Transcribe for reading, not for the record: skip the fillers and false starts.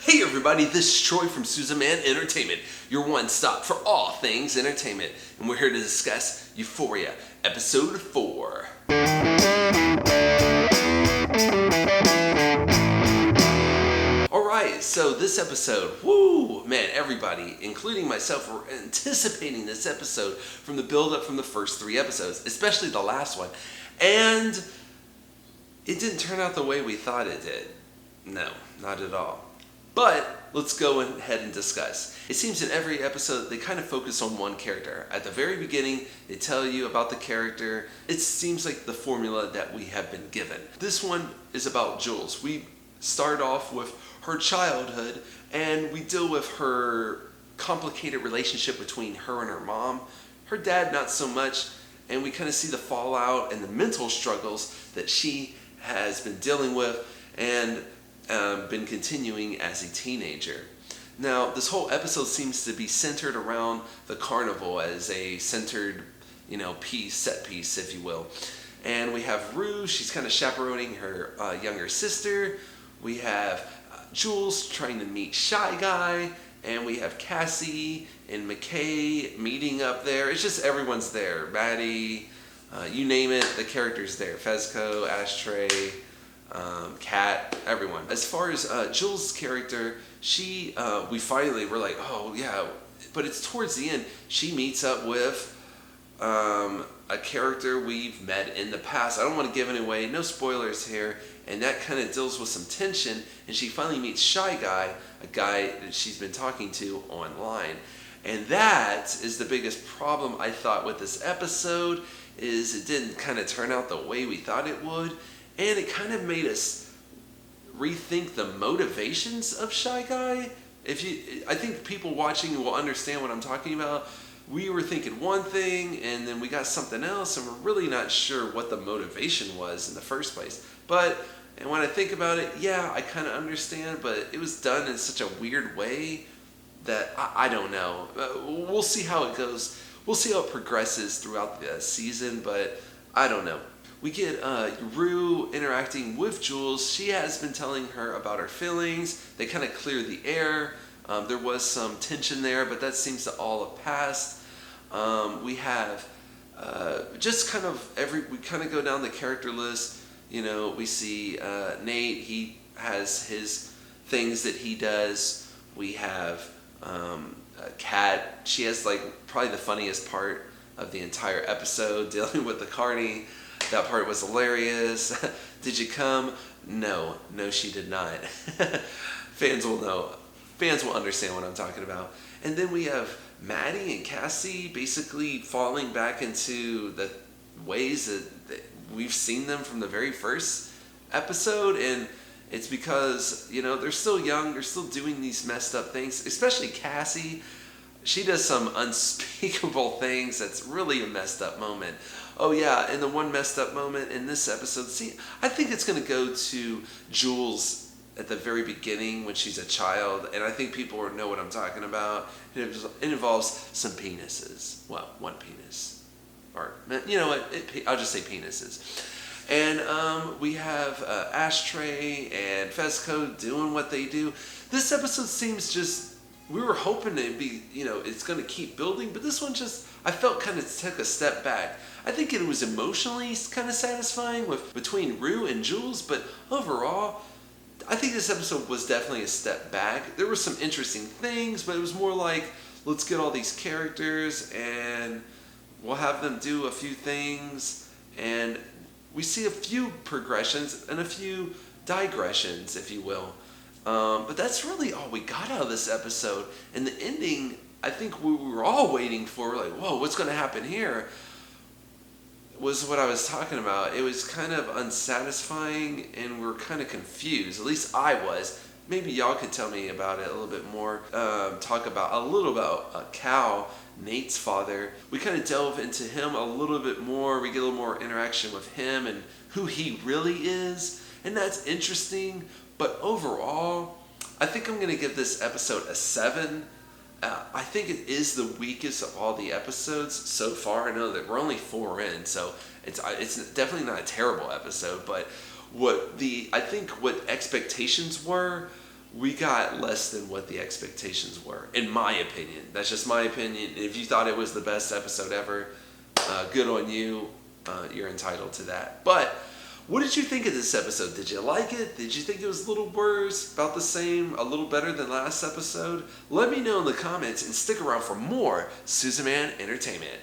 Hey everybody, this is Troy from Susan Man Entertainment, your one stop for all things entertainment, and we're here to discuss Euphoria, episode 4. Alright, so this episode, man, everybody, including myself, were anticipating this episode from the build-up from the first 3 episodes, especially the last one, and it didn't turn out the way we thought it did. No, not at all. But let's go ahead and discuss. It seems in every episode they kind of focus on one character. At the very beginning, they tell you about the character. It seems like the formula that we have been given. This one is about Jules. We start off with her childhood and we deal with her complicated relationship between her and her mom. Her dad, not so much. And we kind of see the fallout and the mental struggles that she has been dealing with and been continuing as a teenager. Now, this whole episode seems to be centered around the carnival as a centered, set piece, if you will. And we have Rue, she's kind of chaperoning her younger sister. We have Jules trying to meet Shy Guy. And we have Cassie and McKay meeting up there. It's just everyone's there. Maddie, you name it, the character's there. Fezco, Ashtray, Kat, everyone. As far as Jules' character, we finally were like, oh yeah, but it's towards the end. She meets up with a character we've met in the past. I don't want to give it away, no spoilers here, and that kind of deals with some tension, and she finally meets Shy Guy, a guy that she's been talking to online. And that is the biggest problem I thought with this episode, is it didn't kind of turn out the way we thought it would. And it kind of made us rethink the motivations of Shy Guy. I think people watching will understand what I'm talking about. We were thinking one thing, and then we got something else, and we're really not sure what the motivation was in the first place. And when I think about it, yeah, I kind of understand, but it was done in such a weird way that I don't know. We'll see how it goes. We'll see how it progresses throughout the season, but I don't know. We get Rue interacting with Jules. She has been telling her about her feelings. They kind of clear the air. There was some tension there, but that seems to all have passed. We have we kind of go down the character list. We see Nate. He has his things that he does. We have Kat. She has probably the funniest part of the entire episode, dealing with the carny. That part was hilarious. Did you come? No, she did not. Fans will know. Fans will understand what I'm talking about. And then we have Maddie and Cassie basically falling back into the ways that we've seen them from the very first episode. And it's because, they're still young. They're still doing these messed up things, especially Cassie. She does some unspeakable things. That's really a messed up moment. Oh yeah, and the one messed up moment in this episode, I think it's going to go to Jules at the very beginning when she's a child, and I think people will know what I'm talking about. It involves some penises. Well, one penis. Or, you know what, I'll just say penises. And we have Ashtray and Fezco doing what they do. This episode seems we were hoping to be, it's going to keep building, but this one I felt kind of took a step back. I think it was emotionally kind of satisfying between Rue and Jules, but overall, I think this episode was definitely a step back. There were some interesting things, but it was more like, let's get all these characters and we'll have them do a few things, and we see a few progressions and a few digressions, if you will. But that's really all we got out of this episode. And the ending, I think we were all waiting for, like, whoa, what's going to happen here? Was what I was talking about. It was kind of unsatisfying, and we're kind of confused. At least I was. Maybe y'all could tell me about it a little bit more. Talk about a little about Cal, Nate's father. We kind of delve into him a little bit more. We get a little more interaction with him and who he really is, and that's interesting. But overall, I think I'm going to give this episode a 7. I think it is the weakest of all the episodes so far. I know that we're only 4 in, so it's definitely not a terrible episode. But what expectations were we got less than what the expectations were, in my opinion. That's just my opinion. If you thought it was the best episode ever, good on you. You're entitled to that. But what did you think of this episode? Did you like it? Did you think it was a little worse, about the same, a little better than last episode? Let me know in the comments and stick around for more Susan Man Entertainment.